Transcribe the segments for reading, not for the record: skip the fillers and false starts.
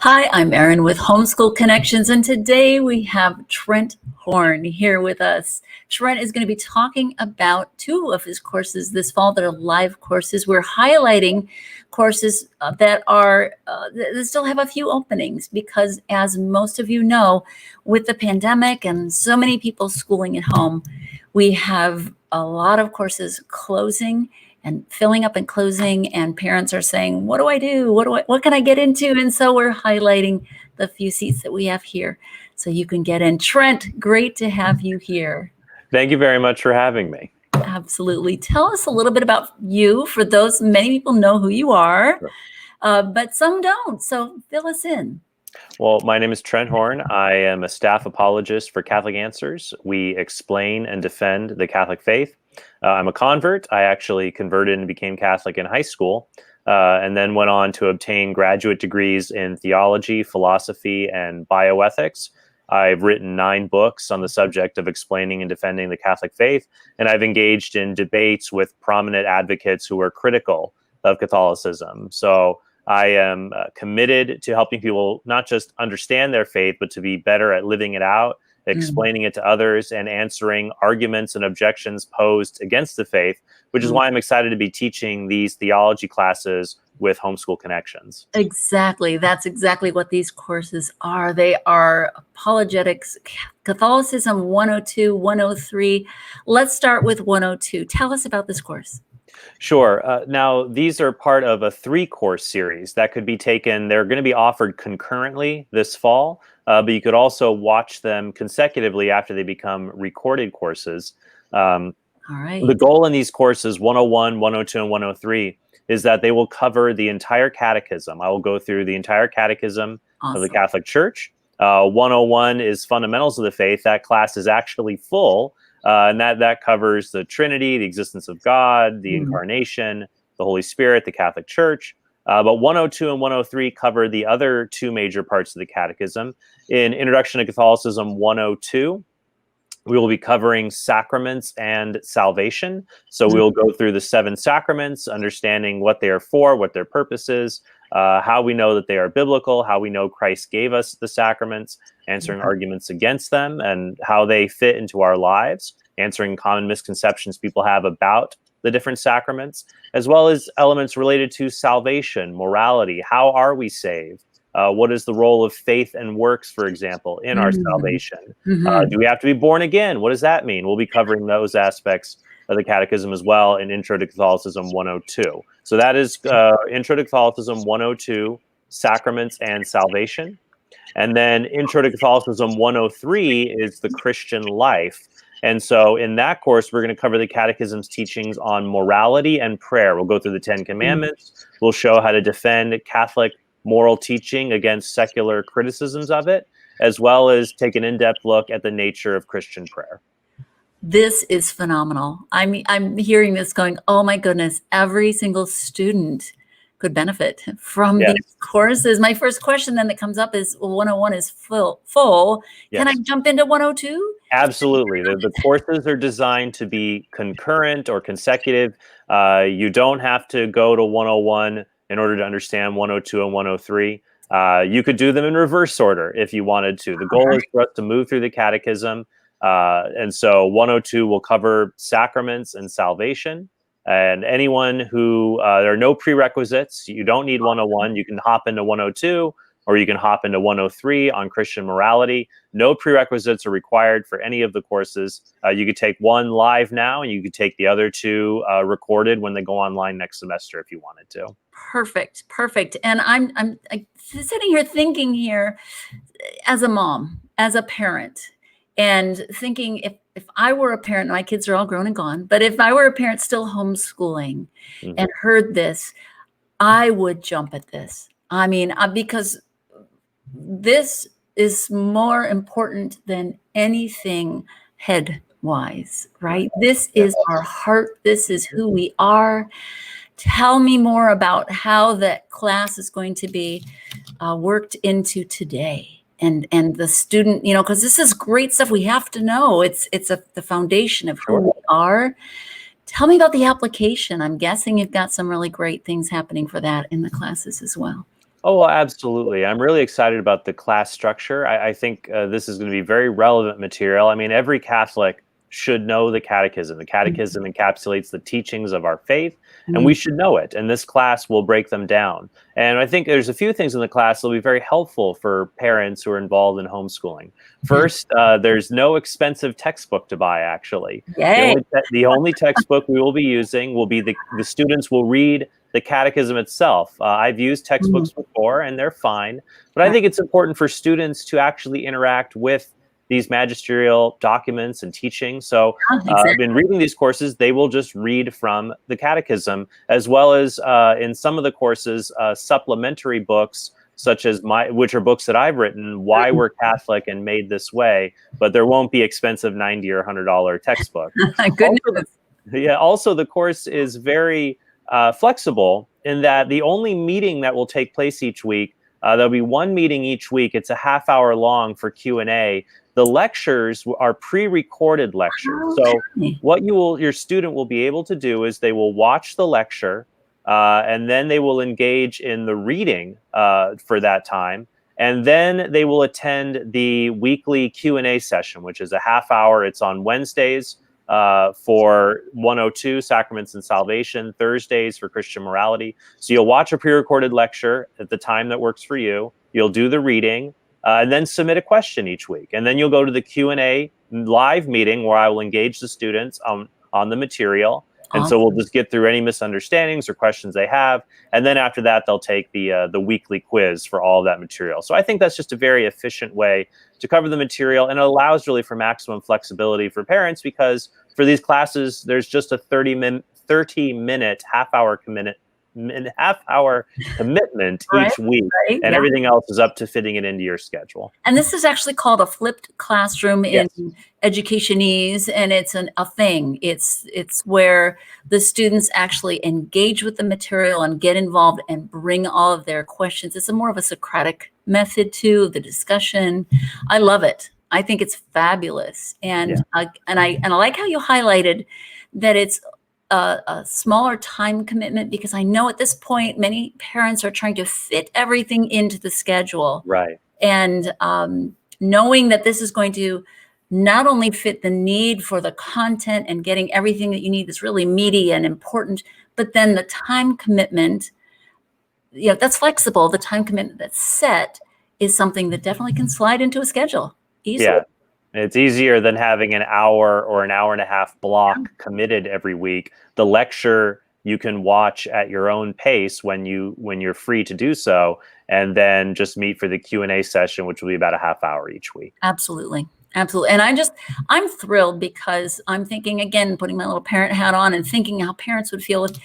Hi, I'm Erin with Homeschool Connections, and today we have Trent Horn here with us. Trent is going to be talking about two of his courses this fall that are live courses. We're highlighting courses that still have a few openings because, as most of you know, with the pandemic and so many people schooling at home, we have a lot of courses closing and filling up and closing, and parents are saying, what do I do? What can I get into? And so we're highlighting the few seats that we have here so you can get in. Trent, great to have you here. Thank you very much for having me. Absolutely. Tell us a little bit about you. For those, many people know who you are, but some don't. So fill us in. Well, my name is Trent Horn. I am a staff apologist for Catholic Answers. We explain and defend the Catholic faith. I'm a convert. I actually converted and became Catholic in high school, and then went on to obtain graduate degrees in theology, philosophy, and bioethics. I've written 9 books on the subject of explaining and defending the Catholic faith, and I've engaged in debates with prominent advocates who are critical of Catholicism. So I am committed to helping people not just understand their faith, but to be better at living it out, explaining it to others, and answering arguments and objections posed against the faith, which is why I'm excited to be teaching these theology classes with Homeschool Connections. Exactly. That's exactly what these courses are. They are apologetics, Catholicism 102, 103. Let's start with 102. Tell us about this course. Sure. Now, these are part of a 3-course series that could be taken. They're going to be offered concurrently this fall, but you could also watch them consecutively after they become recorded courses. All right. The goal in these courses, 101, 102, and 103, is that they will cover the entire catechism. I will go through the entire catechism of the Catholic Church. 101 is fundamentals of the faith. That class is actually full. And that covers the Trinity, the existence of God, the Incarnation, the Holy Spirit, the Catholic Church. But 102 and 103 cover the other 2 major parts of the Catechism. In Introduction to Catholicism 102, we will be covering sacraments and salvation. So we'll go through the 7 sacraments, understanding what they are for, what their purpose is, how we know that they are biblical, how we know Christ gave us the sacraments, answering arguments against them, and how they fit into our lives, answering common misconceptions people have about the different sacraments, as well as elements related to salvation, morality. How are we saved? What is the role of faith and works, for example, in our salvation? Do we have to be born again? What does that mean? We'll be covering those aspects of the Catechism as well in Intro to Catholicism 102. So that is Intro to Catholicism 102, Sacraments and Salvation. And then Intro to Catholicism 103 is the Christian life. And so in that course, we're going to cover the Catechism's teachings on morality and prayer. We'll go through the 10 Commandments. We'll show how to defend Catholic moral teaching against secular criticisms of it, as well as take an in-depth look at the nature of Christian prayer. This is phenomenal. I'm hearing this going, oh my goodness, every single student could benefit from these courses. My first question then that comes up is, well, 101 is full. Yes. Can I jump into 102? Absolutely. The courses are designed to be concurrent or consecutive. You don't have to go to 101 in order to understand 102 and 103. You could do them in reverse order if you wanted to. The goal is for us to move through the Catechism. And so 102 will cover sacraments and salvation. And anyone who, there are no prerequisites. You don't need 101. You can hop into 102, or you can hop into 103 on Christian morality. No prerequisites are required for any of the courses. You could take one live now, and you could take the other 2 recorded when they go online next semester if you wanted to. Perfect. And I'm sitting here thinking here as a mom, as a parent, and thinking if I were a parent, my kids are all grown and gone, but if I were a parent still homeschooling and heard this, I would jump at this. I mean, because this is more important than anything head-wise, right? This is our heart. This is who we are. Tell me more about how that class is going to be worked into today. And the student, because this is great stuff we have to know. It's the foundation of who we are. Tell me about the application. I'm guessing you've got some really great things happening for that in the classes as well. Oh, well, absolutely. I'm really excited about the class structure. I think this is going to be very relevant material. I mean, every Catholic should know the Catechism. The Catechism encapsulates the teachings of our faith, and we Mhm. should know it. And this class will break them down. And I think there's a few things in the class that will be very helpful for parents who are involved in homeschooling. Yeah. First, there's no expensive textbook to buy, actually. Yay. The only textbook we will be using will be the students will read the Catechism itself. I've used Mhm. textbooks before, and they're fine. But I Right. think it's important for students to actually interact with these magisterial documents and teaching. So, Yeah, exactly. in reading these courses, they will just read from the Catechism, as well as in some of the courses, supplementary books, such as which are books that I've written, Why We're Catholic and Made This Way. But there won't be expensive $90 or $100 textbooks. Good Also, news. also the course is very flexible in that the only meeting that will take place each week, there'll be one meeting each week. It's a half hour long for Q&A. The lectures are pre-recorded lectures. So Okay. what your student will be able to do is they will watch the lecture, and then they will engage in the reading for that time. And then they will attend the weekly Q&A session, which is a half hour. It's on Wednesdays for 102, Sacraments and Salvation, Thursdays for Christian Morality. So you'll watch a pre-recorded lecture at the time that works for you. You'll do the reading, and then submit a question each week. And then you'll go to the Q&A live meeting where I will engage the students on the material. And so we'll Awesome. just get through any misunderstandings or questions they have. And then after that, they'll take the weekly quiz for all of that material. So I think that's just a very efficient way to cover the material. And it allows really for maximum flexibility for parents, because for these classes, there's just a 30-minute half hour commitment Right. each week. Right. And Yeah. everything else is up to fitting it into your schedule. And this is actually called a flipped classroom in Yes. educationese, and it's a thing. It's where the students actually engage with the material and get involved and bring all of their questions. It's a more of a Socratic method to the discussion. I love it. I think it's fabulous, and I like how you highlighted that it's a smaller time commitment, because I know at this point many parents are trying to fit everything into the schedule. Right. And knowing that this is going to not only fit the need for the content and getting everything that you need that's really meaty and important, but then the time commitment, that's flexible. The time commitment that's set is something that definitely can slide into a schedule easily. Yeah. It's easier than having an hour or an hour and a half block committed every week. The lecture you can watch at your own pace when you're free to do so, and then just meet for the Q&A session, which will be about a half hour each week. Absolutely. Absolutely. And I'm thrilled, because I'm thinking, again, putting my little parent hat on and thinking how parents would feel if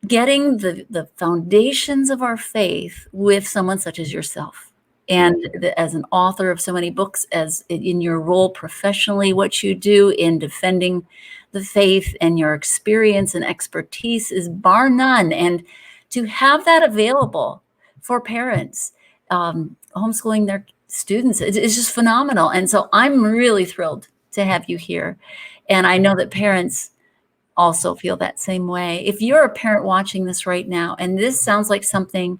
getting the foundations of our faith with someone such as yourself. And as an author of so many books, as in your role professionally, what you do in defending the faith and your experience and expertise is bar none. And to have that available for parents, homeschooling their students, it's just phenomenal. And so I'm really thrilled to have you here. And I know that parents also feel that same way. If you're a parent watching this right now, and this sounds like something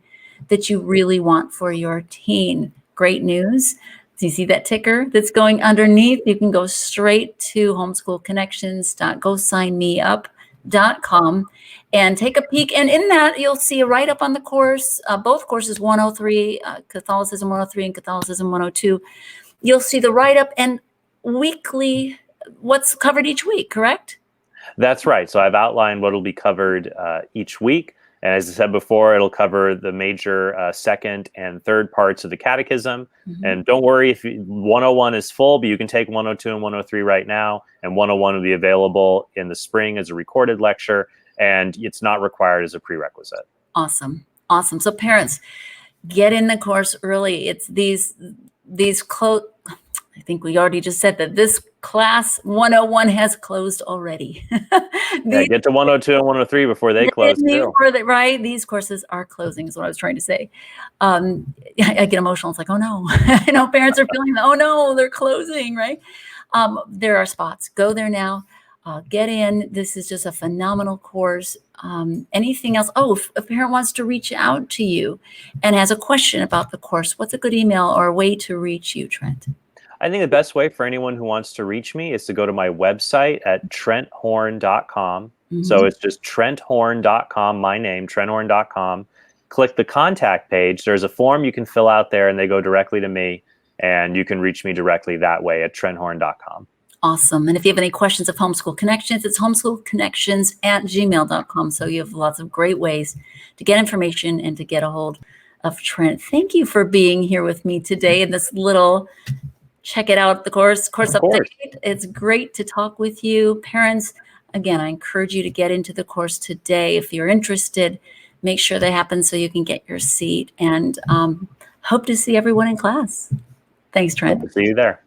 that you really want for your teen, great news. Do you see that ticker that's going underneath? You can go straight to homeschoolconnections.gosignmeup.com and take a peek. And in that, you'll see a write-up on the course, both courses, 103, Catholicism 103 and Catholicism 102. You'll see the write-up and weekly, what's covered each week, correct? That's right. So I've outlined what will be covered each week. And as I said before, it'll cover the major second and third parts of the Catechism. Mm-hmm. And don't worry if 101 is full, but you can take 102 and 103 right now. And 101 will be available in the spring as a recorded lecture. And it's not required as a prerequisite. Awesome. Awesome. So parents, get in the course early. It's these I think we already just said that this class 101 has closed already. Get to 102 and 103 before they close too. Right? These courses are closing is what I was trying to say. I get emotional. It's like, oh no. I know parents are feeling, oh no, they're closing, right? There are spots. Go there now. Get in. This is just a phenomenal course. Anything else? Oh, if a parent wants to reach out to you and has a question about the course, what's a good email or a way to reach you, Trent? I think the best way for anyone who wants to reach me is to go to my website at trenthorn.com. Mm-hmm. So it's just trenthorn.com, my name, trenthorn.com. Click the contact page. There's a form you can fill out there, and they go directly to me, and you can reach me directly that way at trenthorn.com. Awesome. And if you have any questions of Homeschool Connections, it's homeschoolconnections@gmail.com. So you have lots of great ways to get information and to get a hold of Trent. Thank you for being here with me today in this little check it out, the course update. It's great to talk with you. Parents, again, I encourage you to get into the course today. If you're interested, make sure that happens so you can get your seat, and hope to see everyone in class. Thanks, Trent. Hope to see you there.